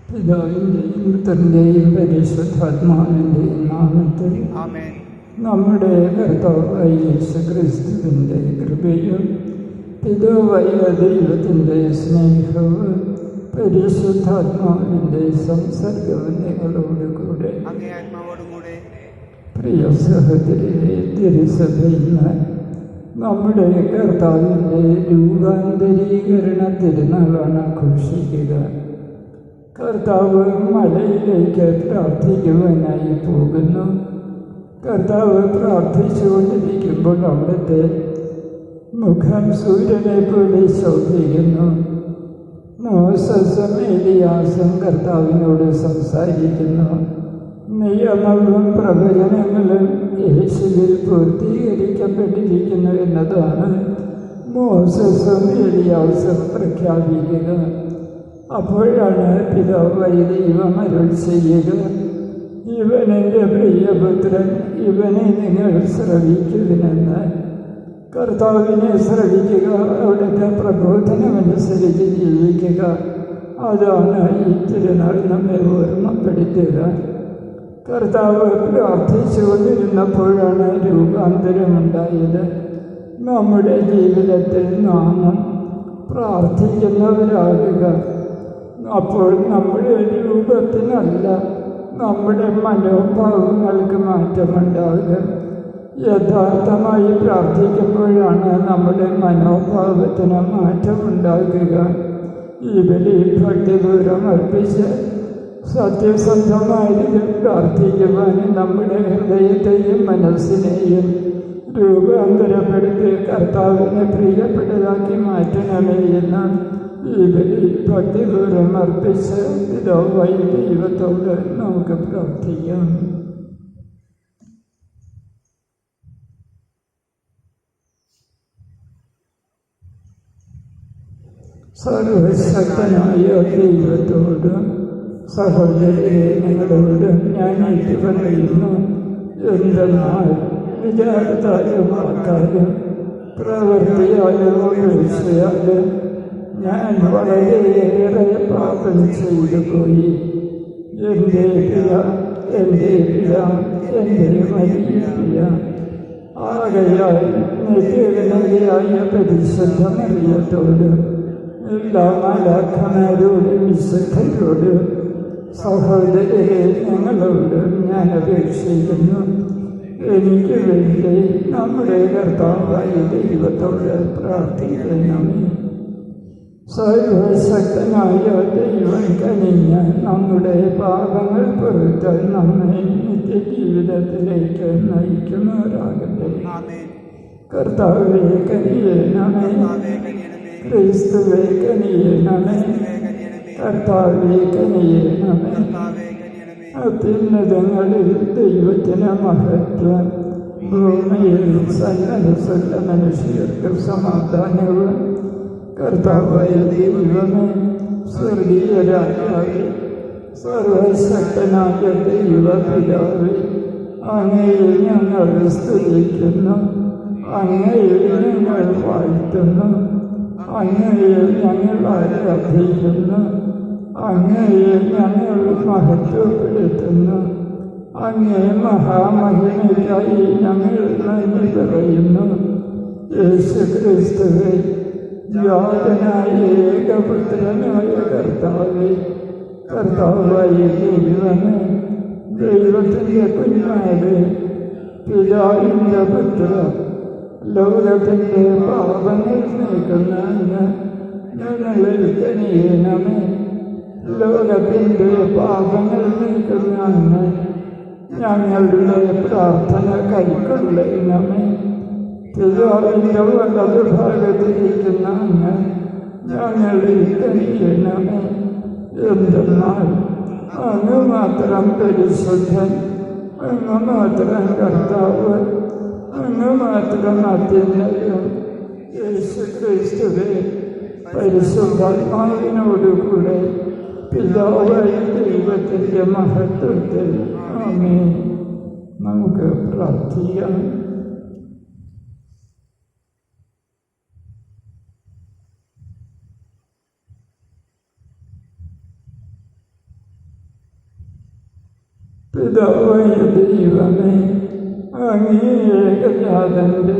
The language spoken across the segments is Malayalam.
പിതാവിൻ്റെയും പുത്രൻ്റെയും പരിശുദ്ധാത്മാവിൻ്റെയും നാമത്തിൽ നമ്മുടെ കർത്താവായ യേശുക്രിസ്തുവിൻ്റെ കൃപയും പിതാവായ ദൈവത്തിൻ്റെ സ്നേഹവും പരിശുദ്ധാത്മാവിൻ്റെ സംസർഗവും നിങ്ങളോടുകൂടെ. പ്രിയ സഹോദരരെ, തിരുസഭയിൽ നമ്മുടെ കർത്താവിൻ്റെ രൂപാന്തരീകരണ തിരുനാളാണ് ആഘോഷിക്കുക. കർത്താവ് മലയിലേക്ക് പ്രാർത്ഥിക്കുവാനായി പോകുന്നു. കർത്താവ് പ്രാർത്ഥിച്ചുകൊണ്ടിരിക്കുമ്പോൾ അവിടുത്തെ മുഖം സൂര്യനെ പോലെ ശോഭിക്കുന്നു. മോശസും എലിയാസും കർത്താവിനോട് സംസാരിക്കുന്നു. നിയമവും പ്രവചനങ്ങളും യേശുവിൽ പൂർത്തീകരിക്കപ്പെട്ടിരിക്കുന്നു എന്നതാണ് മോശസും എലിയാസും പ്രഖ്യാപിക്കുക. അപ്പോഴാണ് പിതാവായ ദൈവം അരുൾ ചെയ്യുക, ഇവൻ എൻ്റെ പ്രിയപുത്രൻ, ഇവനെ നിങ്ങൾ ശ്രവിക്കുവിനെന്ന്. കർത്താവിനെ ശ്രവിക്കുക, അവിടുത്തെ പ്രബോധനമനുസരിച്ച് ജീവിക്കുക. അതാണ് ഈ തിരുനാൾ നമ്മെ ഓർമ്മപ്പെടുത്തുക. കർത്താവ് പ്രാർത്ഥിച്ചുകൊണ്ടിരുന്നപ്പോഴാണ് രൂപാന്തരമുണ്ടായത്. നമ്മുടെ ജീവിതത്തിൽ നാം പ്രാർത്ഥിക്കുന്നവരാകുക. അപ്പോൾ നമ്മുടെ രൂപത്തിനല്ല, നമ്മുടെ മനോഭാവങ്ങൾക്ക് മാറ്റമുണ്ടാകുക. യഥാർത്ഥമായി പ്രാർത്ഥിക്കുമ്പോഴാണ് നമ്മുടെ മനോഭാവത്തിന് മാറ്റമുണ്ടാകുക. ഈ ബലി ഭക്തിപൂർവ്വം അർപ്പിച്ച് സത്യസന്ധമായി പ്രാർത്ഥിക്കുവാൻ നമ്മുടെ ഹൃദയത്തെയും മനസ്സിനെയും രൂപാന്തരപ്പെടുത്തി കർത്താവിനെ പ്രിയപ്പെട്ടതാക്കി മാറ്റണമേ എന്ന് ഈ ബലി ഭക്തിപൂർവ്വം അർപ്പിച്ച് പിതാവായ ദൈവത്തോട് നമുക്ക് പ്രാർത്ഥിക്കാം. സർവശക്തനായ ദൈവത്തോട് സഹോദരരെ, നിങ്ങളോട് ഞാൻ ഇത് പറയുന്നു, എന്തെന്നാൽ വിചാരത്താലും വാക്കാലും പ്രവൃത്തിയാലും ഉപേക്ഷയാലും ഞാൻ വളരെയേറെ പാപം ചെയ്തു പോയി. എൻ്റെ പിഴ, എൻ്റെ പിഴ, എൻ്റെ വലിയ പിഴ. ആകയാൽ നിത്യവിനയായ പരിശുദ്ധ മറിയത്തോട്, എല്ലാ മാലാഖമാരോടും വിശുദ്ധരോടും സഹോദരരെ, ഞങ്ങളോട് ഞാൻ അപേക്ഷിക്കുന്നു, എനിക്ക് വേണ്ടി നമ്മുടെ കർത്താവായ ദൈവത്തോട് പ്രാർത്ഥിക്കണമേ. സർവശക്തനായ ദൈവം കനിഞ്ഞ് നമ്മുടെ പാപങ്ങൾ പൊറുത്ത് നമ്മെ നിത്യജീവിതത്തിലേക്ക് നയിക്കുമാറാകട്ടെ. കർത്താവേ കനിയണമേ, ക്രിസ്തുവേ കനിയണമേ, കർത്താവേ കനിയണമേ. അത്യുന്നതങ്ങളിൽ ദൈവത്തിന് മഹത്വം, ഭൂമിയിൽ സന്മനസ്സുള്ള മനുഷ്യർക്ക് സമാധാനവും. കർത്താവായ ദൈവമേ, സ്വർഗീയ രാജാവേ, സർവശക്തനായ ദൈവപിതാവേ, അങ്ങയെ ഞങ്ങൾ സ്തുതിക്കുന്നു, അങ്ങയെ ഞങ്ങൾ വാഴ്ത്തുന്നു, അങ്ങയെ ഞങ്ങൾ ആരാധിക്കുന്നു, അങ്ങയെ ഞങ്ങൾ മഹത്വപ്പെടുത്തുന്നു. അങ്ങേ മഹാമഹിമയ്ക്കായി ഞങ്ങൾ നന്ദി പറയുന്നു. യേശുക്രിസ്തുവേ, യാതനായ ഏകപുത്രനായ കർത്താവേ, കർത്താവായ ദൈവമേ, ദൈവത്തിൻ്റെ കുഞ്ഞാട്, പിതാവിൻ്റെ പുത്ര, ലോകത്തിൻ്റെ പാപങ്ങൾ നീക്കുന്ന അങ്ങ് ഞങ്ങളിൽ കനിയണമേ. ലോകത്തിൻ്റെ പാപങ്ങൾ നീക്കുന്ന അങ്ങ് ഞങ്ങളുടെ പ്രാർത്ഥന കൈക്കൊള്ളണമേ. പിതാവിൻ്റെ വലതുഭാഗത്തിരിക്കുന്ന അങ്ങ് ഞങ്ങളിൽ കനിയണമേ. എന്തെന്നാൽ അങ്ങ് മാത്രം പരിശുദ്ധൻ, അങ്ങ് മാത്രം കർത്താവ്, അങ്ങ് മാത്രം അത്യുന്നതൻ. യേശുക്രിസ്തുവേ, പരിശുദ്ധാത്മാവിനോടുകൂടെ പിതാവായ ദൈവത്തിൻ്റെ മഹത്വത്തിൽ ആമേൻ. നമുക്ക് പ്രാർത്ഥിക്കാം. പിതാവായ ദൈവമേ, അങ്ങേ ഏകജാതന്റെ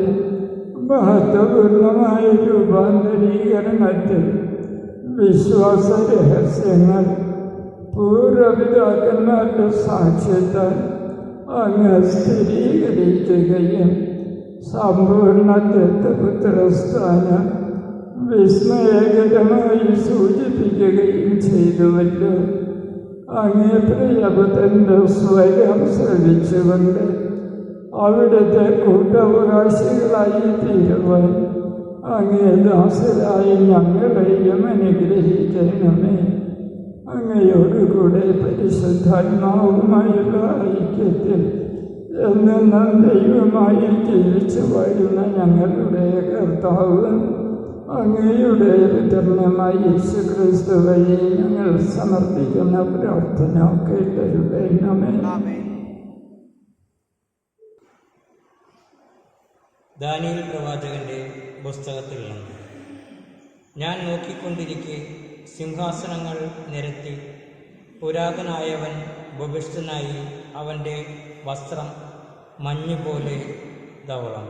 മഹത്വപൂർണമായ രൂപാന്തരീകരണത്തിൽ വിശ്വാസ രഹസ്യങ്ങൾ പൂർവപിതാക്കന്മാരുടെ സാക്ഷ്യത്താൽ അങ്ങ് സ്ഥിരീകരിക്കുകയും സമ്പൂർണ്ണ ദത്തപുത്രസ്ഥാനം വിസ്മയകരമായി സൂചിപ്പിക്കുകയും ചെയ്തുവല്ലോ. അങ്ങേ പ്രിയപുത്രന്റെ സ്വയം ശ്രവിച്ചുകൊണ്ട് അവിടുത്തെ കൂട്ടവകാശികളായി തീരുവാൻ അങ്ങേ ദാസരായി ഞങ്ങളെയും അനുഗ്രഹിക്കണമേ. അങ്ങയോടുകൂടെ പരിശുദ്ധാത്മാവുമായുള്ള ഐക്യത്തിൽ എന്നെന്നും ദൈവമായി ജീവിച്ചു വാഴുന്ന ഞങ്ങളുടെ കർത്താവ് അങ്ങയുടെ വിതരണമായ യേശുക്രിസ്തു വഴി ഞങ്ങൾ സമർപ്പിക്കുന്ന പ്രാർത്ഥന കേട്ടരുളണമേ. ദാനിയേൽ പ്രവാചകന്റെ പുസ്തകത്തിൽ നിന്ന്. ഞാൻ നോക്കിക്കൊണ്ടിരിക്കെ സിംഹാസനങ്ങൾ നിരത്തി പുരാതനായവൻ ഉപവിഷ്ടനായി. അവൻ്റെ വസ്ത്രം മഞ്ഞുപോലെ ധവളം,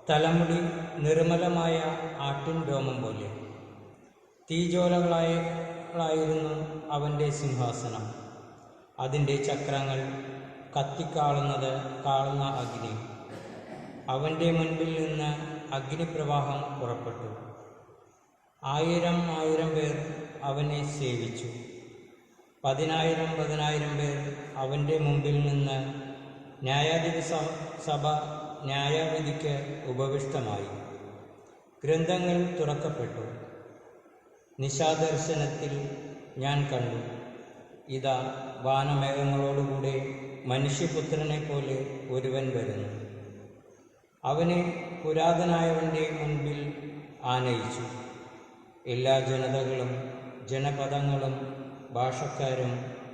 തലമുടി നിർമ്മലമായ ആട്ടിൻ രോമം പോലെ. തീജ്വാലകളായിരുന്നു അവൻ്റെ സിംഹാസനം. അതിൻ്റെ ചക്രങ്ങൾ കാളുന്ന അഗ്നി. അവൻ്റെ മുൻപിൽ നിന്ന് അഗ്നിപ്രവാഹം പുറപ്പെട്ടു. 1000 പേർ അവനെ സേവിച്ചു. 10,000 പേർ അവൻ്റെ മുമ്പിൽ നിന്ന് ന്യായാധിപ സഭ ന്യായവിധിക്ക് ഉപവിഷ്ടമായി. ഗ്രന്ഥങ്ങൾ തുറക്കപ്പെട്ടു. നിശാദർശനത്തിൽ ഞാൻ കണ്ടു, ഇതാ വാനമേഘങ്ങളോടുകൂടെ മനുഷ്യപുത്രനെ പോലെ ഒരുവൻ വരുന്നു. അവനെ പുരാതനായവൻ്റെ മുൻപിൽ ആനയിച്ചു. എല്ലാ ജനതകളും ജനപദങ്ങളും ഭാഷക്കാരും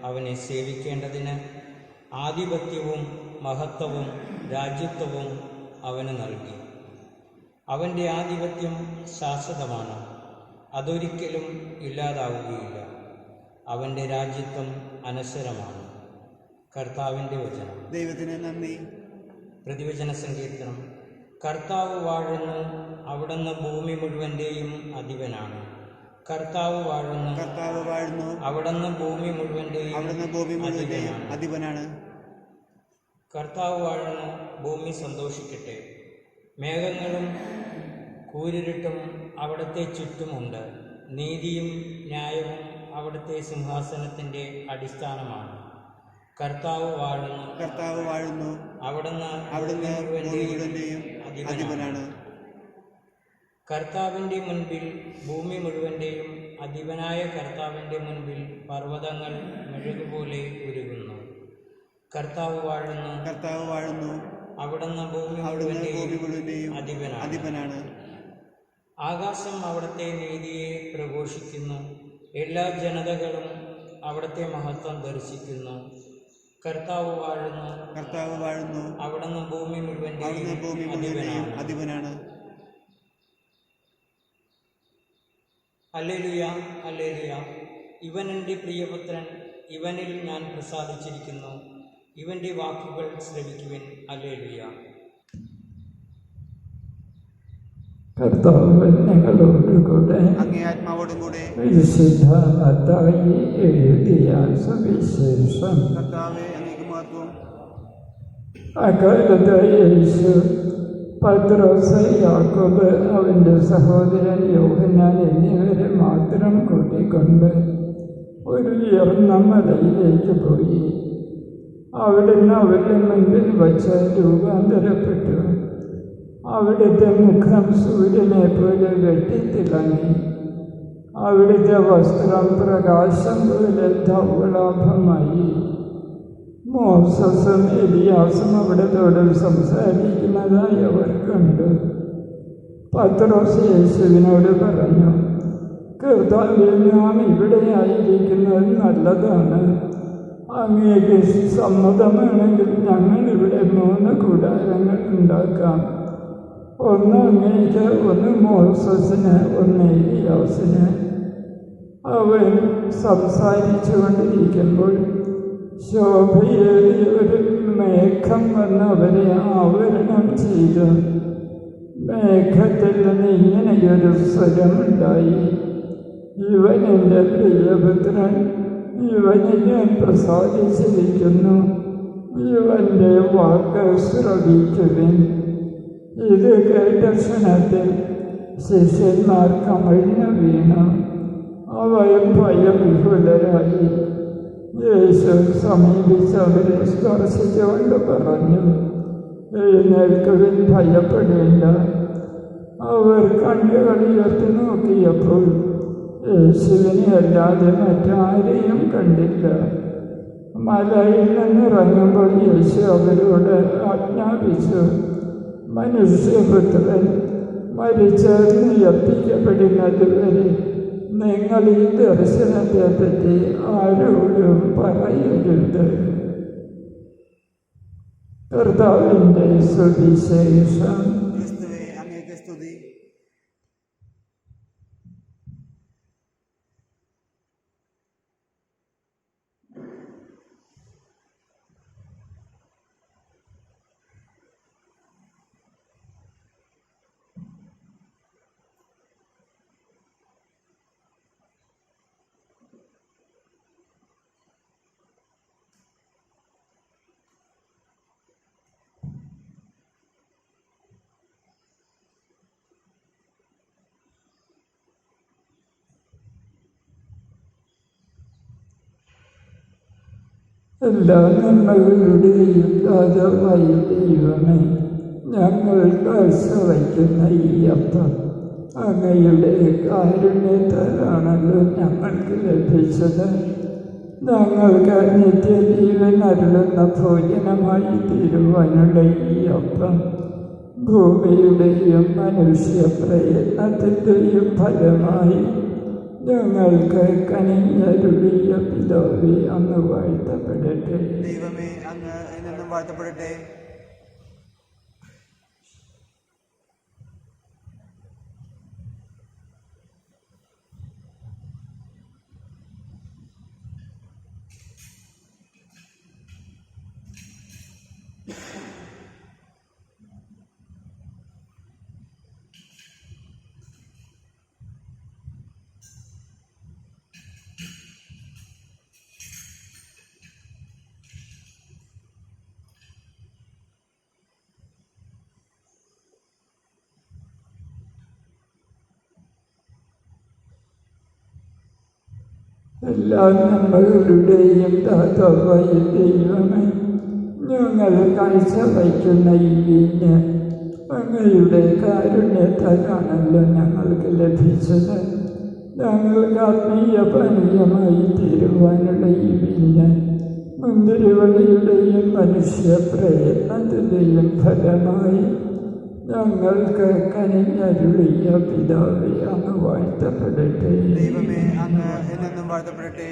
അവനെ സേവിക്കേണ്ടതിന് ആധിപത്യവും മഹത്വവും രാജ്യത്വവും അവന് നൽകി. അവൻ്റെ ആധിപത്യം ശാശ്വതമാണ്, അതൊരിക്കലും ഇല്ലാതാവുകയില്ല. അവൻ്റെ രാജ്യത്വം അനശ്വരമാണ്. കർത്താവിൻ്റെ വചനം. ദൈവത്തിന് നന്ദി. പ്രതിവചന സങ്കീർത്തനം. കർത്താവ് വാഴുന്നു, അവിടുന്ന് ഭൂമി മുഴുവൻ്റെയും അധിപനാണ്. കർത്താവ് വാഴുന്നു, കർത്താവ് വാഴുന്നു, അവിടുന്ന് ഭൂമി മുഴുവൻ്റെയും അധിപനാണ്. കർത്താവ് വാഴുന്നു, ഭൂമി സന്തോഷിക്കട്ടെ. മേഘങ്ങളും കൂരിരുട്ടും അവിടുത്തെ ചുറ്റുമുണ്ട്. നീതിയും ന്യായവും അവിടുത്തെ സിംഹാസനത്തിൻ്റെ അടിസ്ഥാനമാണ്. കർത്താവ് വാഴുന്നു, കർത്താവ് വാഴുന്നു, അവിടുന്ന് മുഴുവൻ്റെയും അധിപനാണ്. കർത്താവിൻ്റെ മുൻപിൽ ഭൂമി മുഴുവൻ്റെയും അധിപനായ കർത്താവിൻ്റെ മുൻപിൽ പർവ്വതങ്ങൾ മെഴുകുപോലെ ഉരുകുന്നു. കർത്താവ് വാഴുന്നു, കർത്താവ് വാഴുന്നു, അവിടുന്ന് ഭൂമി മുഴുവൻ്റെയും അധിപനാണ്. ആകാശം അവിടുത്തെ നീതിയെ പ്രഘോഷിക്കുന്നു. എല്ലാ ജനതകളും അവിടുത്തെ മഹത്വം ദർശിക്കുന്നു. കർത്താവ് വാഴുന്നു, കർത്താവ് വാഴുന്നു, അവിടുന്ന് ഭൂമി മുഴുവൻ്റെയും അധിപനാണ്. Hallelujah, hallelujah. ഇവൻ എൻ്റെ പ്രിയപുത്രൻ, ഇവനിൽ ഞാൻ പ്രസാദിച്ചിരിക്കുന്നു. ഇവൻ്റെ വാക്കുകൾ ശ്രവിക്കുവിൻ. ഹല്ലേലൂയ. കർത്താവ് ഞങ്ങളോടുകൂടെ അങ്ങേ ആത്മാവോടും കൂടെ. വിശുദ്ധ മത്തായി എഴുതിയ സുവിശേഷം. കർത്താവേ, അങ്ങേക്ക് മഹത്വം. അക്കാലത്ത് യേശു പത്രോസ്, യാക്കോബ്, അവൻ്റെ സഹോദരൻ യോഹന്നാൻ എന്നിവരെ മാത്രം കൂട്ടിക്കൊണ്ട് ഒരു ഉയർന്ന മലയിലേക്ക് പോയി. അവിടുന്ന് അവരുടെ മുൻപിൽ വച്ച് രൂപാന്തരപ്പെട്ടു. അവിടുത്തെ മുഖം സൂര്യനെ പോലെ വെട്ടിത്തിളങ്ങി. അവിടുത്തെ വസ്ത്രം പ്രകാശം പോലെ ധവളാഭമായി. മോസസും എലിയാസും അവിടത്തോട് സംസാരിക്കുന്നതായി അവർ കണ്ടു. പത്രോസ് യേശുവിനോട് പറഞ്ഞു, കർത്താവേ, നാം ഇവിടെ ആയിരിക്കുന്നത് നല്ലതാണ്. അങ്ങേക്ക് സമ്മതമാണെങ്കിൽ ഞങ്ങൾ ഇവിടെ 3 കൂടാരങ്ങൾ ഉണ്ടാക്കാം. ഒന്ന് അങ്ങേക്ക്, ഒന്ന് മോസസിന്, ഒന്ന് എലിയാസിന്. അവൻ സംസാരിച്ചു കൊണ്ടിരിക്കുമ്പോൾ ശോഭയേറിയ ഒരു മേഘം വന്നവരെ ആവരണം ചെയ്തു. മേഘത്തിൽ നിന്ന് ഇങ്ങനെയൊരു സ്വരമുണ്ടായി: ഇവൻ എൻ്റെ പ്രിയപുത്രൻ, ഇവനിൽ ഞാൻ പ്രസാദിച്ചിരിക്കുന്നു, ഇവൻ്റെ വാക്ക് ശ്രവിക്കുവിൻ. ഇത് കേട്ട ക്ഷണത്തിൽ ശിഷ്യന്മാർ കമിഴ്ന്നു വീണു. അവർ ഭയവിഹുലരായി. യേശു സമീപിച്ച് അവരെ സ്പർശിച്ചുകൊണ്ട് പറഞ്ഞു: എഴുന്നേൽക്കുവിൻ, ഭയപ്പെടേണ്ട. അവർ കണ്ണുകൾ ഉയർത്തി നോക്കിയപ്പോൾ യേശുവിനെ അല്ലാതെ മറ്റാരെയും കണ്ടില്ല. മലയിൽ നിന്നിറങ്ങുമ്പോൾ യേശു അവരോട് ആജ്ഞാപിച്ചു: മനുഷ്യപുത്രൻ മരിച്ചുയർപ്പിക്കപ്പെടുന്നതുവരെ നിങ്ങൾ ഈ ദർശനത്തെ പറ്റി ആരോടും പറയരുത്. കർത്താവിൻ്റെ സുവിശേഷം. ക്രിസ്തുവേ, അങ്ങേക്ക് സ്തുതി. എല്ലാ നന്മകളുടെയും ദാതാവായ ദൈവമേ, ഞങ്ങൾ കാഴ്ചവയ്ക്കുന്ന ഈ അപ്പം അങ്ങയുടെ കാരുണ്യത്താലാണല്ലോ ഞങ്ങൾക്ക് ലഭിച്ചത്. ഞങ്ങൾക്ക് നിത്യജീവൻ അരുളുന്ന ഭോജനമായി തീരുവാനുള്ള ഈ അപ്പം ഭൂമിയുടെയും മനുഷ്യ പ്രയത്നത്തിൻ്റെയും ഫലമായി ഞങ്ങൾക്ക് കനിഞ്ഞരുളിയ പിതാവേ, അങ്ങ് വാഴ്ത്തപ്പെടട്ടെ. ദൈവമേ, അങ്ങ് എന്നും വാഴ്ത്തപ്പെടട്ടെ. എല്ലാ നന്മകളുടെയും ദാതാവായ ദൈവമേ, ഞങ്ങൾ കാഴ്ചവയ്ക്കുന്ന ഈ വീഞ്ഞ് അങ്ങയുടെ കാരുണ്യത്താലാണല്ലോ ഞങ്ങൾക്ക് ലഭിച്ചത്. ഞങ്ങൾക്ക് ആത്മീയ പാനീയമായി തീരുവാനുള്ള ഈ വീഞ്ഞ് മുന്തിരിവള്ളിയുടെയും മനുഷ്യ പ്രയത്നത്തിൻ്റെയും ഫലമായി ഞങ്ങൾക്ക് കനിഞ്ഞരുളിയ പിതാവേ, അങ്ങ് വാഴ്ത്തപ്പെടട്ടെ. ദൈവമേ, അങ്ങ് എന്നും വാഴ്ത്തപ്പെടട്ടെ.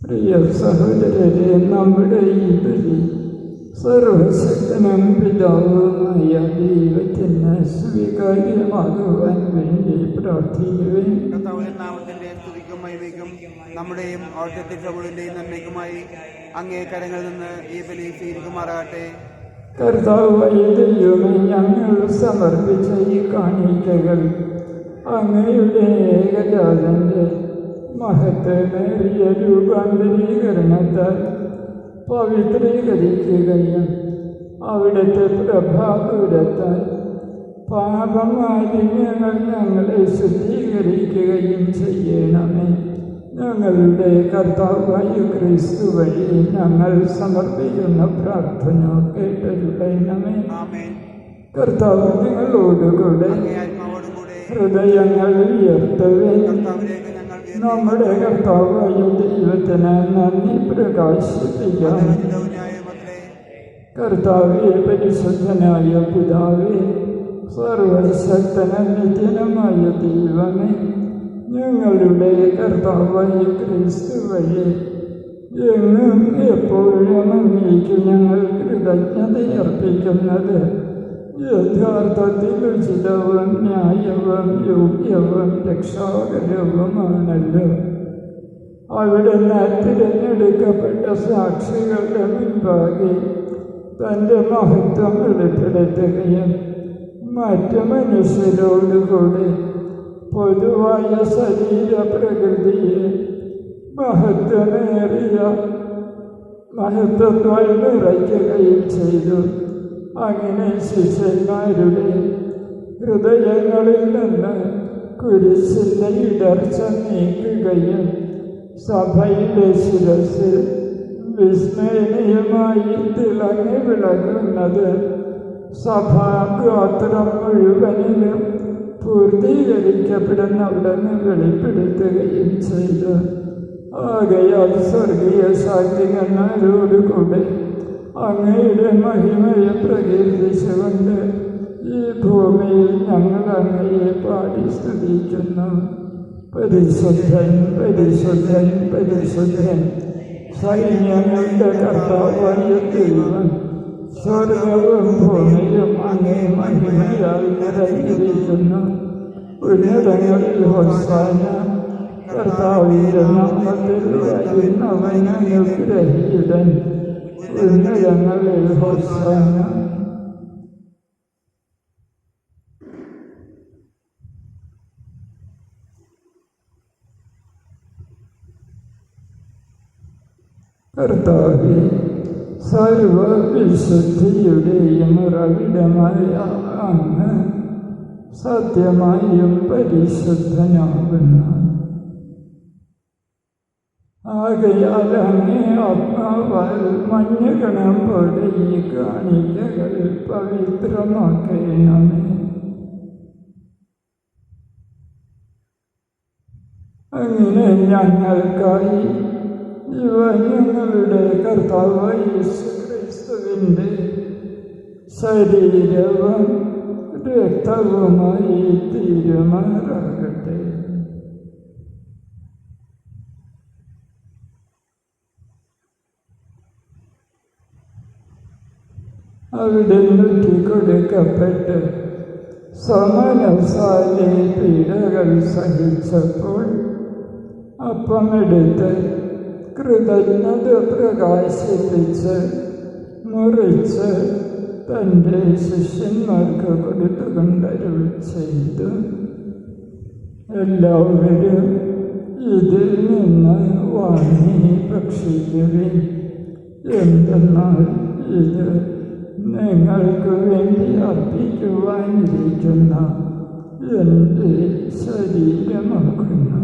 പ്രിയ സഹോദരരെ, നമ്മുടെ ഈ ബലി സർവശക്തനും പിതാവുമായ ദൈവത്തിന് സ്വീകാര്യമാകുവാൻ വേണ്ടി പ്രാർത്ഥിക്കുവാൻ കർത്താവിന്റെ നാമത്തിന്റെ സ്തുതിക്കും മഹിമയ്ക്കും നമ്മുടെയും അവിടുത്തെ പ്രഭുവിന്റെയും നന്മയ്ക്കുമായി അങ്ങേ കരങ്ങളിൽ നിന്ന് ഈ ബലി സ്വീകരിക്കുമാറാകട്ടെ. കർത്താവായ ദൈവമേ, ഞങ്ങൾ സമർപ്പിച്ച ഈ കാണിക്കകൾ അങ്ങയുടെ ഏകജാതന്റെ മഹത്വമേറിയ രൂപാന്തരീകരണത്താൽ പവിത്രീകരിക്കുകയും അവിടുത്തെ പ്രഭാപൂരത്താൽ പാപമാലിന്യങ്ങൾ ഞങ്ങളെ ശുദ്ധീകരിക്കുകയും ചെയ്യണമേ. ഞങ്ങളുടെ കർത്താവായ ക്രിസ്തു വഴി ഞങ്ങൾ സമർപ്പിക്കുന്ന പ്രാർത്ഥന കേട്ടരുളണമേ. കർത്താവ് നിങ്ങളോടുകൂടെ ഹൃദയങ്ങൾ ഉയർത്തവേ. നമ്മുടെ കർത്താവായ ദൈവത്തിന് നന്ദി പ്രകാശിപ്പിക്കാം. കർത്താവേ, പരിശുദ്ധനായ പിതാവേ, സർവശക്തനും നിത്യനുമായ ദൈവമേ, ഞങ്ങളുടെ കർത്താവായ ക്രിസ്തു വഴി എങ്ങും എപ്പോഴും അങ്ങേക്ക് ഞങ്ങൾ കൃതജ്ഞതയർപ്പിക്കുന്നത് യഥാർത്ഥത്തിൽ ഉചിതവും ന്യായവും യോഗ്യവും രക്ഷാകരവുമാണല്ലോ. അവിടുന്ന് തിരഞ്ഞെടുക്കപ്പെട്ട സാക്ഷികളുടെ മുൻപാകെ തൻ്റെ മഹത്വം വെളിപ്പെടുത്തുകയും മറ്റു മനുഷ്യരോടുകൂടി പൊതുവായ ശരീരപ്രകൃതിയെ മഹത്വത്താൽ നിറയ്ക്കുകയും ചെയ്തു. അങ്ങനെ ശിഷ്യന്മാരുടെ ഹൃദയങ്ങളിൽ നിന്ന് കുരിശിൻ്റെ ഇടർച്ച നീക്കുകയും സഭയുടെ ശിരസിൽ വിസ്മരണീയമായി തിളങ്ങി വിളങ്ങുന്നത് സഭാഗോത്രം മുഴുവനിലും പൂർത്തീകരിക്കപ്പെടുന്നവിടെന്ന് വെളിപ്പെടുത്തുകയും ചെയ്തു. ആകയാൽ സ്വർഗീയ ശാക്തികന്മാരോടുകൂടി അങ്ങയുടെ മഹിമയെ പ്രകീർത്തിച്ചുകൊണ്ട് ഈ ഭൂമിയിൽ ഞങ്ങൾ അങ്ങയെ പാടി സ്തുതിക്കുന്നു. പരിശുദ്ധൻ, പരിശുദ്ധൻ, പരിശുദ്ധൻ, സൈന്യങ്ങളുടെ കർത്താവായ ദൈവം, സ്വർഗവും ഭൂമിയും അങ്ങേ മഹിമയാൽ നിറഞ്ഞിരിക്കുന്നു. ഉന്നതങ്ങളിൽ ഹോസാന. കർത്താവിന്റെ നാമത്തിൽ വരുന്നവൻ അനുഗ്രഹീതൻ. ഉന്നതങ്ങളിൽ ഹോസാന. കർത്താവേ, സർവവിശുദ്ധിയുടെയും ഉറവിടമായ അങ്ങ് സത്യമായും പരിശുദ്ധനാകുന്നു. ആകയാൽ അങ്ങേ ആത്മാവാൽ മഞ്ഞകണം പോലെ ഈ കാണിക്കകൾ പവിത്രമാക്കണമേ. അങ്ങനെ ഞങ്ങൾക്കായി ഇവ ഞങ്ങളുടെ കർത്താവായ യേശുക്രിസ്തുവിൻ്റെ ശരീരവും രക്തവുമായി തീരുമാറാകട്ടെ. അവിടെ കൊടുക്കപ്പെട്ട് സമനസാലെ പീഡകൾ സഹിച്ചപ്പോൾ അപ്പമെടുത്ത് കൃതജ്ഞത പ്രകാശിപ്പിച്ച് മുറിച്ച് തൻ്റെ ശിഷ്യന്മാർക്ക് കൊടുത്തുകൊണ്ടരുൾ ചെയ്തു. എല്ലാവരും ഇതിൽ നിന്ന് വാങ്ങി ഭക്ഷിക്കുവിൻ. എന്തെന്നാൽ ഇത് നിങ്ങൾക്ക് വേണ്ടി അർപ്പിക്കുവാനിരിക്കുന്ന എൻ്റെ ശരീരമാകുന്നു.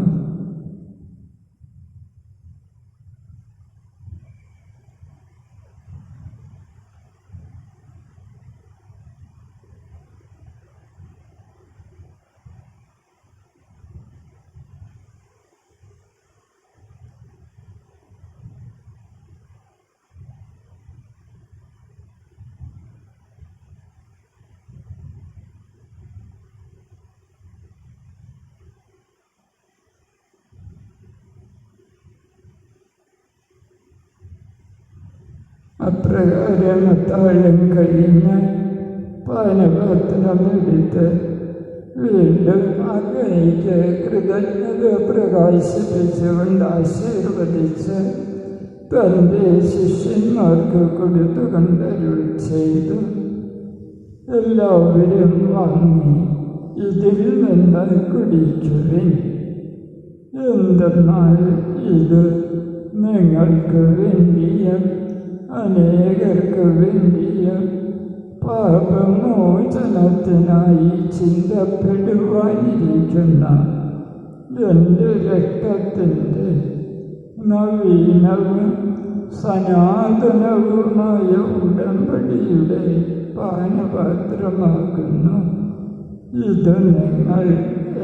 അപ്രകാരം അത്താഴം കഴിഞ്ഞ് പാനപാത്രമെടുത്ത് വീണ്ടും അങ്ങേക്ക് കൃതജ്ഞത പ്രകാശിപ്പിച്ചുകൊണ്ട് ആശീർവദിച്ച് തൻ്റെ ശിഷ്യന്മാർക്ക് കൊടുത്തുകൊണ്ടരുൾ ചെയ്തു. എല്ലാവരും വാങ്ങി ഇതിൽ നിന്ന് കുടിക്കുവിൻ. എന്തെന്നാൽ ഇത് നിങ്ങൾക്ക് വേണ്ടിയും അനേകർക്ക് വേണ്ടിയും പാപമോചനത്തിനായി ചിന്തപ്പെടുവാനിരിക്കുന്ന എൻ്റെ രക്തത്തിൻ്റെ നവീനവും സനാതനവുമായ ഉടമ്പടിയുടെ പാനപാത്രമാകുന്നു. ഇത് നിങ്ങൾ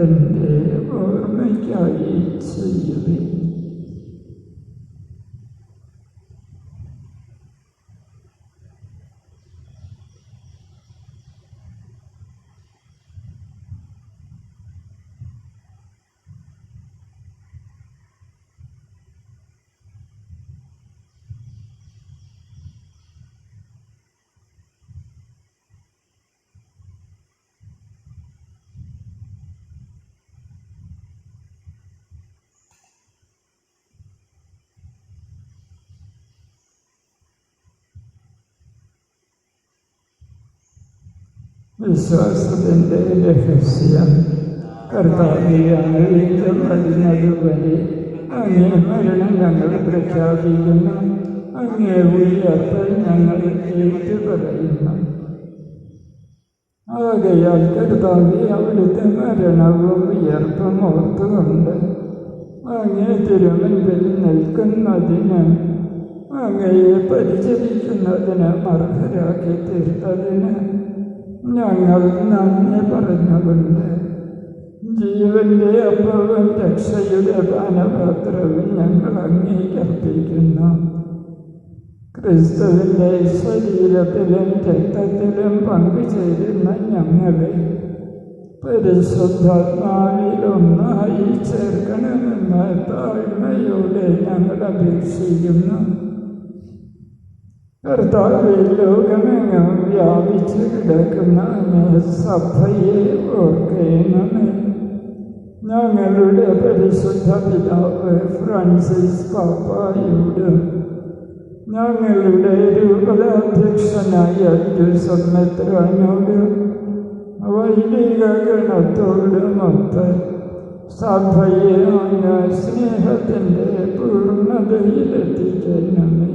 എൻ്റെ ഓർമ്മയ്ക്കായി ചെയ്യുവിൻ. വിശ്വാസത്തിൻ്റെ രഹസ്യം. കർത്താവേ, വീണ്ടും വരുന്നതുവരെ അങ്ങേ മരണം ഞങ്ങൾ പ്രഖ്യാപിക്കുന്നു, അങ്ങേ ഉയർപ്പ് ഞങ്ങൾ ഏറ്റുപറയുന്നു. ആകയാൽ കർത്താവേ, അവിടുത്തെ മരണവും ഉയർപ്പും ഓർത്തുകൊണ്ട് അങ്ങേ തിരുമുൻപിൽ നിൽക്കുന്നതിന്, അങ്ങയെ പരിചരിക്കുന്നതിന് അർഹരാക്കി തീർത്തതിന് ഞങ്ങൾ നന്ദി പറഞ്ഞുകൊണ്ട് ജീവന്റെ അപ്പവും രക്ഷയുടെ പാനപാത്രവും ഞങ്ങൾ അംഗീകരിക്കുന്നു. ക്രിസ്തുവിൻ്റെ ശരീരത്തിലും രക്തത്തിലും പങ്കുചേരുന്ന ഞങ്ങളെ പരിശുദ്ധാത്മാവിലൊന്നായി ചേർക്കണമെന്ന് താഴ്മയോടെ ഞങ്ങൾ അപേക്ഷിക്കുന്നു. കർത്താവേ, ലോകമെങ്ങും വ്യാപിച്ചു കിടക്കുന്ന സഭയെ ഓർക്കണമേ. ഞങ്ങളുടെ പരിശുദ്ധ പിതാവ് ഫ്രാൻസിസ് പാപ്പായോടും ഞങ്ങളുടെ രൂപതാധ്യക്ഷനായ ജോസഫ് മെത്രാനോടും വൈദിക ഗണത്തോടുമൊത്ത് സഭയെ അങ്ങ് സ്നേഹത്തിൻ്റെ പൂർണ്ണതയിലെത്തിക്കണമേ.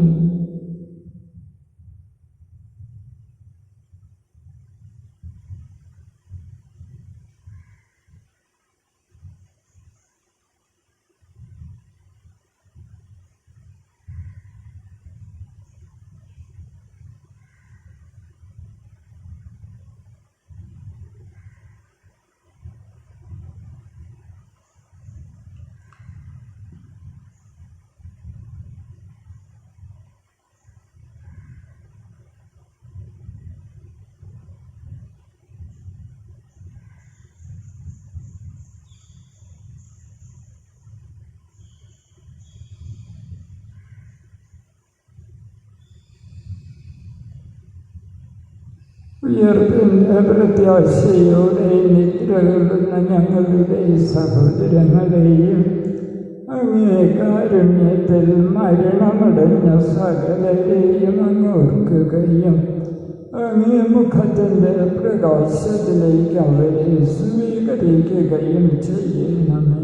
ഉയർപ്പിൻ്റെ പ്രത്യാശയോടെ നിദ്രകൊള്ളുന്ന ഞങ്ങളുടെ സഹോദരങ്ങളെയും അങ്ങേ കാരുണ്യത്തിൽ മരണമടഞ്ഞ സകലരെയും അങ്ങ് ഓർക്കുകയും അങ്ങേ മുഖത്തിൻ്റെ പ്രകാശത്തിലേക്ക് അവരെ സ്വീകരിക്കുകയും ചെയ്യണമേ.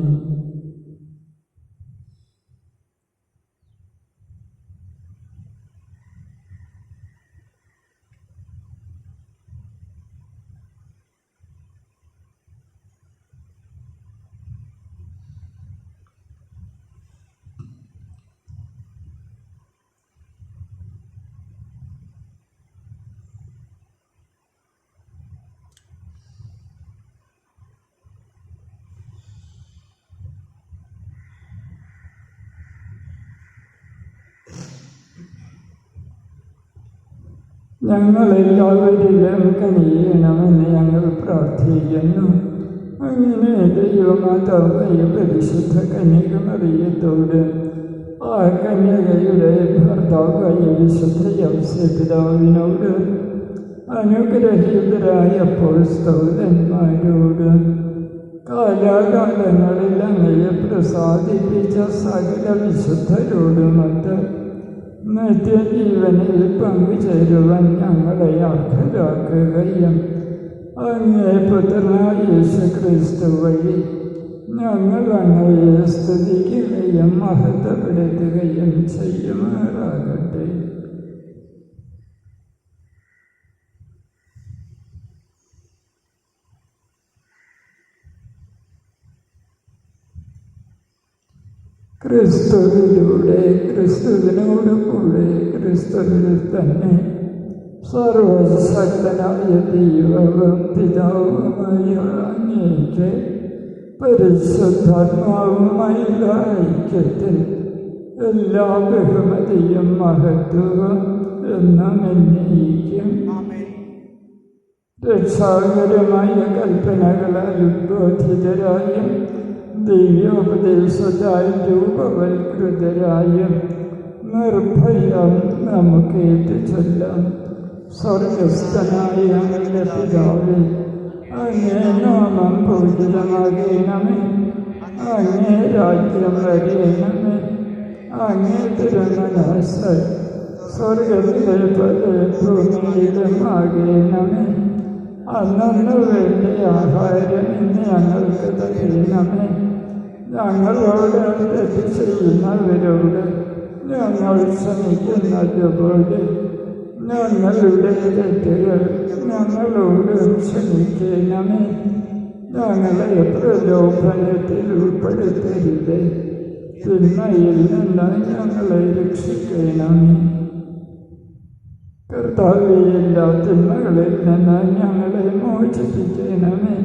ഞങ്ങളെല്ലാവരിലും കനിയണമെന്ന് ഞങ്ങൾ പ്രാർത്ഥിക്കുന്നു. അങ്ങനെ ദൈവമാതാവായ പരിശുദ്ധ കന്യകമറിയത്തോട് ആ കന്യകയുടെ ഭർത്താവായ വിശുദ്ധ യൗസേപിതാവിനോട് അനുഗ്രഹീതരായ അപ്പോസ്തലന്മാരോട് കാലാകാലങ്ങളിൽ അങ്ങയെ പ്രസാദിപ്പിച്ച സകല വിശുദ്ധരോടുമൊത്ത് നിത്യജീവനിൽ പങ്കുചേരുവാൻ ഞങ്ങളെ അർഹരാക്കുകയും അങ്ങേ പുത്രനായ യേശുക്രിസ്തു വഴി ഞങ്ങൾ അങ്ങയെ സ്തുതിക്കുകയും മഹത്വപ്പെടുത്തുകയും ചെയ്യുമാറാകട്ടെ. ക്രിസ്തുവിലൂടെ, ക്രിസ്തുവിനോട് കൂടെ, ക്രിസ്തുവിൽ തന്നെ സർവശക്തനായ ദൈവവും പിതാവുമായ അങ്ങേക്ക് പരിശുദ്ധാത്മാവുമായുള്ള ഐക്യത്തിൽ എല്ലാ ബഹുമതിയും മഹത്വവും എന്നും എന്നേക്കും. രക്ഷാകരമായ കൽപ്പനകളാൽ ഉദ്ബോധിതരായും ദിവ്യോപദേശത്താൽ രൂപവൽകൃതരായും നിർഭയം നമുക്ക് ഏറ്റുചൊല്ലാം. സ്വർഗസ്ഥനായ ഞങ്ങളുടെ പിതാവേ, അങ്ങേ നാമം പൂജിതമാകണമേ, അങ്ങേ രാജ്യം വരേണമേ, അങ്ങേ തിരുമനസ്സ് സ്വർഗത്തിലെ പോലെ ഭൂമിയിലും ആകണമേ. അന്നു വേണ്ട ആഹാരം ഇന്ന് ഞങ്ങൾക്ക് തരണമേ. ഞങ്ങളോട് തെറ്റ് ചെയ്യുന്നവരോട് ഞങ്ങൾ ക്ഷമിക്കുന്നത് പോലെ ഞങ്ങളുടെ തെറ്റുകൾ ഞങ്ങളോട് ക്ഷമിക്കണമേ. ഞങ്ങളെ പ്രലോഭനത്തിൽ ഉൾപ്പെടുത്തരുത്, തിന്മയിൽ നിന്ന് ഞങ്ങളെ രക്ഷിക്കണമേ. കർത്താവേ, എല്ലാ തിന്മകളിൽ നിന്ന് ഞങ്ങളെ മോചിപ്പിക്കണമേ.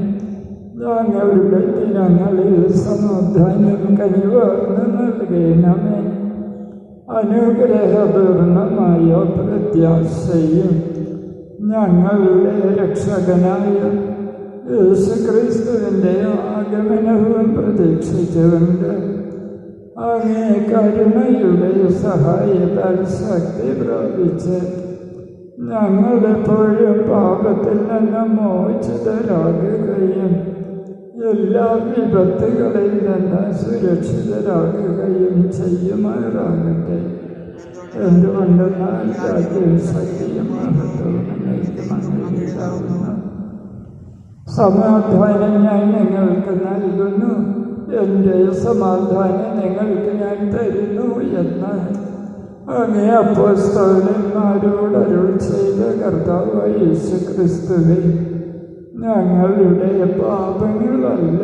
ഞങ്ങളുടെ ദിനങ്ങളിൽ സമാധാനം കനിവാർന്ന് നൽകണമേ. അനുഗ്രഹപൂർണമായ പ്രത്യാശയും ഞങ്ങളുടെ രക്ഷകനായ യേശുക്രിസ്തുവിൻ്റെ ആഗമനവും പ്രതീക്ഷിച്ചുകൊണ്ട് അങ്ങേ കരുണയുടെ സഹായത്താൽ ശക്തി പ്രാപിച്ച് ഞങ്ങളെപ്പോഴും പാപത്തിൽ നിന്ന് മോചിതരാകുകയും എല്ലാ വിപത്തുകളിൽ നിന്ന് സുരക്ഷിതരാകുകയും ചെയ്യുമാറാകട്ടെ. എന്തുകൊണ്ടെന്നാൽ രാജ്യവും ശക്തിയും മഹത്വവും ഉണ്ടാവുന്നു. സമാധാനം ഞാൻ നിങ്ങൾക്ക് നൽകുന്നു, എൻ്റെ സമാധാനം നിങ്ങൾക്ക് ഞാൻ തരുന്നു എന്ന് അങ്ങേ അപ്പോസ്തലന്മാരോട് അരുൾ ചെയ്ത കർത്താവായ യേശുക്രിസ്തുവേ, ഞങ്ങളുടെ പാപങ്ങളല്ല,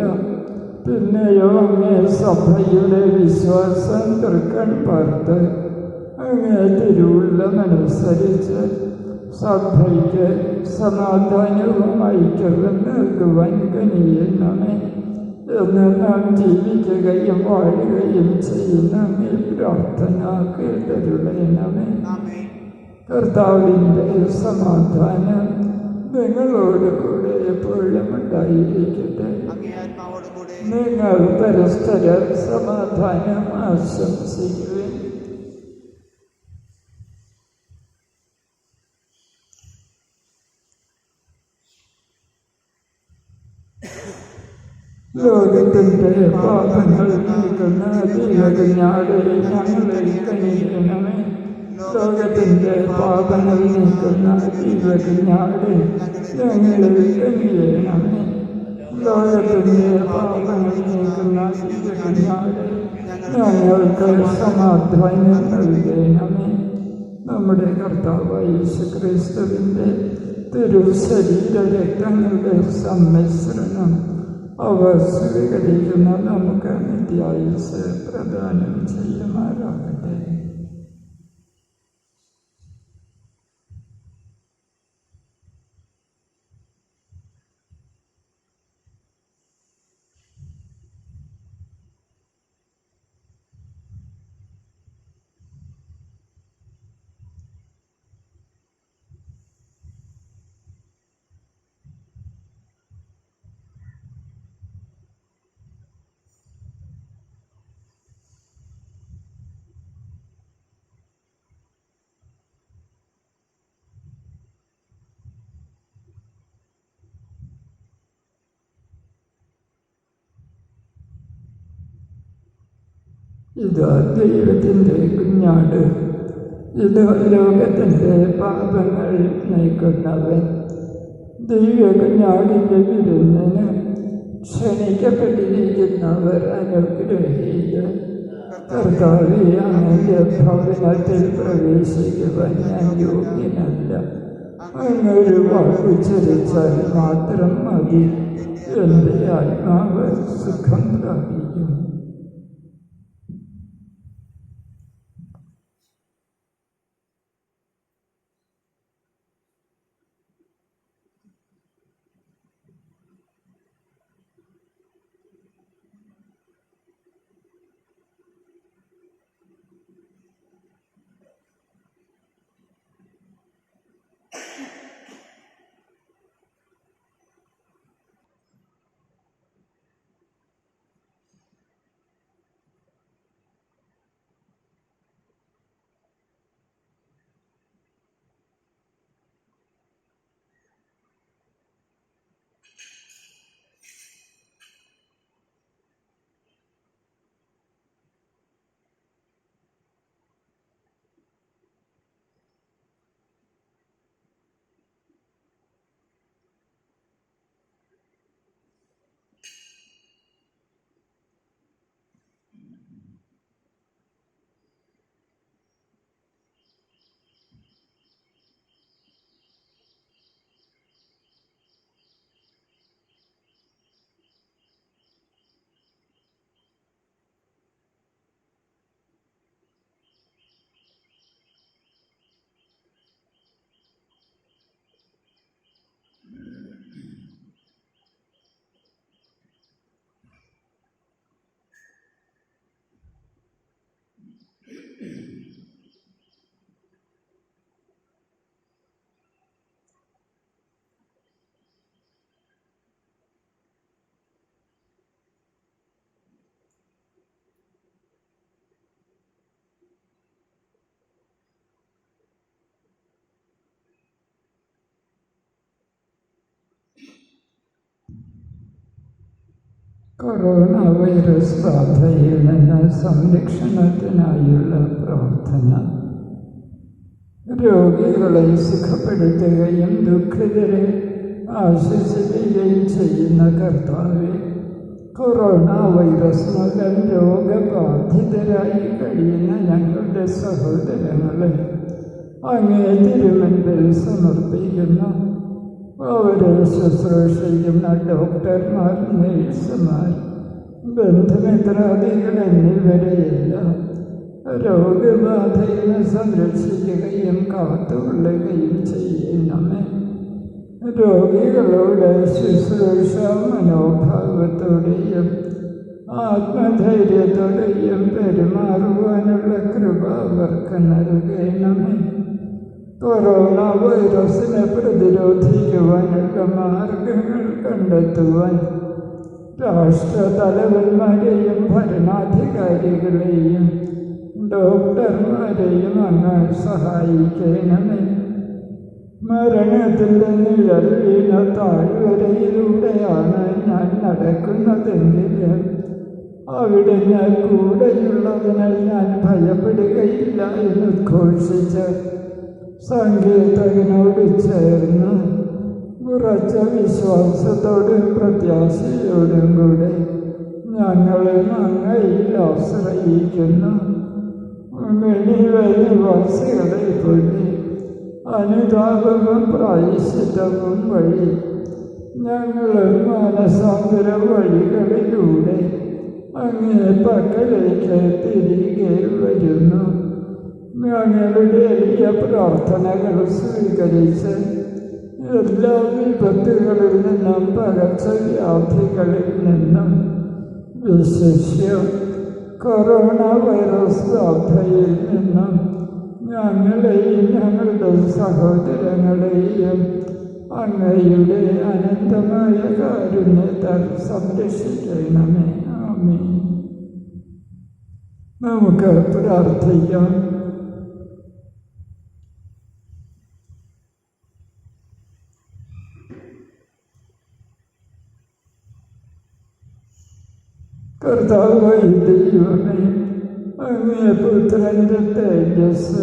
പിന്നെയോ അങ്ങേ സഭയുടെ വിശ്വാസം തൃക്കൺ പാർത്ത് അങ്ങേ തിരുവുള്ളമനുസരിച്ച് സഭയ്ക്ക് സമാധാനവും ഐക്യവും നൽകുവാൻ കനിയണമേ. എന്ന് നാം ജീവിക്കുകയും വാഴുകയും ചെയ്യുന്ന അങ്ങേ പ്രാർത്ഥന കേട്ടരുളണമേ. കർത്താവിൻ്റെ സമാധാനം നിങ്ങളോട് കൂടെ എപ്പോഴും ഉണ്ടായിരിക്കട്ടെ. നിങ്ങൾ പരസ്പരം സമാധാനം ആശംസിക്കുവിൻ. ലോകത്തിൻ്റെ പാപങ്ങൾ നീക്കുന്ന ദൈവകുഞ്ഞാടെ ഞങ്ങളെ കനിയണമേ. ലോകത്തിൻ്റെ പാപങ്ങൾ നീക്കുന്ന ദൈവകുഞ്ഞാടെ ഞങ്ങളെ കനിയണമേ. ലോകത്തിൻ്റെ പാപങ്ങൾ നീക്കുന്ന ദൈവകുഞ്ഞാടെ ഞങ്ങൾക്ക് സമാധാനം നൽകണമേ. നമ്മുടെ കർത്താവായ യേശുക്രിസ്തുവിൻ്റെ തിരുശരീര രക്തങ്ങളുടെ സമ്മിശ്രണം അവർ സ്വീകരിക്കുന്ന നമുക്ക് നിത്യായുസ് പ്രദാനം ചെയ്യുമാറാകട്ടെ. ഇത് ദൈവത്തിൻ്റെ കുഞ്ഞാട്, ഇത് ലോകത്തിൻ്റെ പാപങ്ങൾ നീക്കുന്നവൻ. ദൈവ കുഞ്ഞാടിൻ്റെ വിരുന്നിന് ക്ഷണിക്കപ്പെട്ടിരിക്കുന്നവർ അനുഗ്രഹീതർ. കർത്താവേ, അങ്ങയുടെ ഭവനത്തിൽ പ്രവേശിക്കുവാൻ ഞാൻ യോഗ്യനല്ല. അങ്ങൊരു വാക്കു ചരിച്ചാൽ മാത്രം മതി, എൻ്റെ ആത്മാവ് സുഖം പ്രാപിക്കും. കൊറോണ വൈറസ് ബാധയിൽ നിന്ന് സംരക്ഷണത്തിനായുള്ള പ്രാർത്ഥന. രോഗികളെ സുഖപ്പെടുത്തുകയും ദുഃഖിതരെ ആശ്വസിപ്പിക്കുകയും ചെയ്യുന്ന കർത്താവെ, കൊറോണ വൈറസ് മൂലം രോഗബാധിതരായി കഴിയുന്ന ഞങ്ങളുടെ സഹോദരങ്ങളെ അങ്ങേ തിരുമുൻപിൽ സമർപ്പിക്കുന്നു. അവരെ ശുശ്രൂഷിക്കുന്ന ഡോക്ടർമാർ, നേഴ്സുമാർ, ബന്ധുമിത്രാദികൾ എന്നിവരെയെല്ലാം രോഗബാധയിൽ സംരക്ഷിക്കുകയും കാത്തുകൊള്ളുകയും ചെയ്യണമേ. രോഗികളോട് ശുശ്രൂഷ മനോഭാവത്തോടെയും ആത്മധൈര്യത്തോടെയും പെരുമാറുവാനുള്ള കൃപ അവർക്ക് നൽകണമേ. കൊറോണ വൈറസിനെ പ്രതിരോധിക്കുവാനുള്ള മാർഗങ്ങൾ കണ്ടെത്തുവാൻ രാഷ്ട്രതലവന്മാരെയും ഭരണാധികാരികളെയും ഡോക്ടർമാരെയും അങ്ങ് സഹായിക്കണമേ. മരണത്തിൻ്റെ നിഴൽ വീണ താഴ്വരയിലൂടെയാണ് ഞാൻ നടക്കുന്നതെങ്കിൽ അവിടെ ഞാൻ കൂടെയുള്ളതിനാൽ ഞാൻ ഭയപ്പെടുകയില്ല എന്ന് ഘോഷിച്ച് സങ്കീർത്തകനോട് ചേർന്ന് ഉറച്ച വിശ്വാസത്തോടും പ്രത്യാശയോടും കൂടെ ഞങ്ങളും അങ്ങയിൽ ആശ്രയിക്കുന്നു. നിവാസികളെ പോലെ അനുതാപവും പ്രായശ്ചിത്തവും വഴി ഞങ്ങളും മാനസാന്തര വഴികളിലൂടെ അങ്ങേ പക്കലേക്ക് തിരികെ വരുന്നു. ഞങ്ങളുടെ എളിയ പ്രാർത്ഥനകൾ സ്വീകരിച്ച് എല്ലാ വിപത്തുകളിൽ നിന്നും പകർച്ചവ്യാധികളിൽ നിന്നും വിശേഷ്യ കൊറോണ വൈറസ് ബാധയിൽ നിന്നും ഞങ്ങളെയും ഞങ്ങളുടെ സഹോദരങ്ങളെയും അങ്ങയുടെ അനന്തമായ കാരുണ്യത്താൽ സംരക്ഷിക്കണമേ. ആമേൻ. നമുക്ക് പ്രാർത്ഥിക്കാം. കർത്താവായ ദൈവമേ, അങ്ങേ പുത്രന്റെ തേജസ്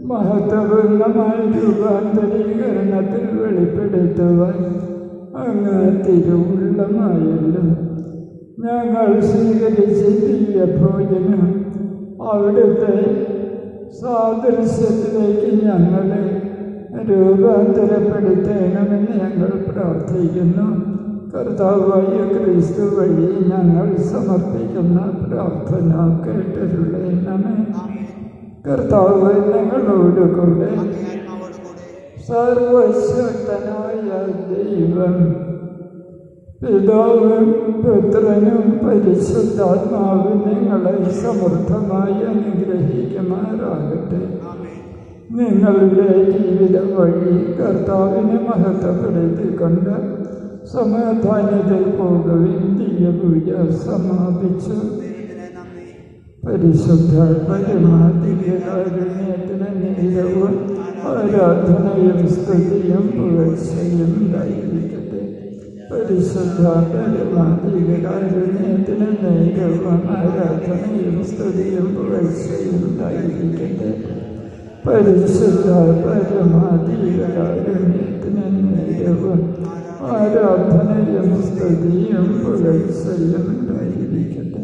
മഹത്വപൂർണമായ രൂപാന്തരീകരണത്തിൽ വെളിപ്പെടുത്തുവാൻ അങ്ങ് തിരുവുള്ളമായല്ലോ. ഞങ്ങൾ സ്വീകരിച്ച ദിവ്യഭോജനം അവിടുത്തെ സാദൃശ്യത്തിലേക്ക് ഞങ്ങളെ രൂപാന്തരപ്പെടുത്തണമെന്ന് ഞങ്ങൾ പ്രാർത്ഥിക്കുന്നു. കർത്താവായ ക്രിസ്തു വഴി ഞങ്ങൾ സമർപ്പിക്കുന്ന പ്രാർത്ഥന കേട്ടരുളേണമേ. കർത്താവ് ഞങ്ങളോടുകൂടെ സർവശക്തനായ ദൈവം പിതാവും പുത്രനും പരിശുദ്ധാത്മാവും നിങ്ങളെ സമൃദ്ധമായി അനുഗ്രഹിക്കുമാറാകട്ടെ. നിങ്ങളുടെ ജീവിതം വഴി കർത്താവിനെ മഹത്വപ്പെടുത്തിക്കൊണ്ട് സമാധാനത്തിൽ പോകുകയും ദിവ്യപൂജ സമാപിച്ചു. പരിശുദ്ധ പരമാധികാരുണ്യത്തിന് നേരവും ആരാധനയും സ്തുതിയും പുകഴ്ചയും ഉണ്ടായിരിക്കട്ടെ. പരിശുദ്ധ പരമാധികാരുണ്യത്തിന് നേരവും ആരാധനയും സ്തുതിയും പുകഴ്ചയും ഉണ്ടായിരിക്കട്ടെ. പരിശുദ്ധ പരമാധികാരുണ്യത്തിന് നേരവും ആരാധനയും സ്തുതിയും പുകഴ്ചയും ഉണ്ടായിരിക്കട്ടെ.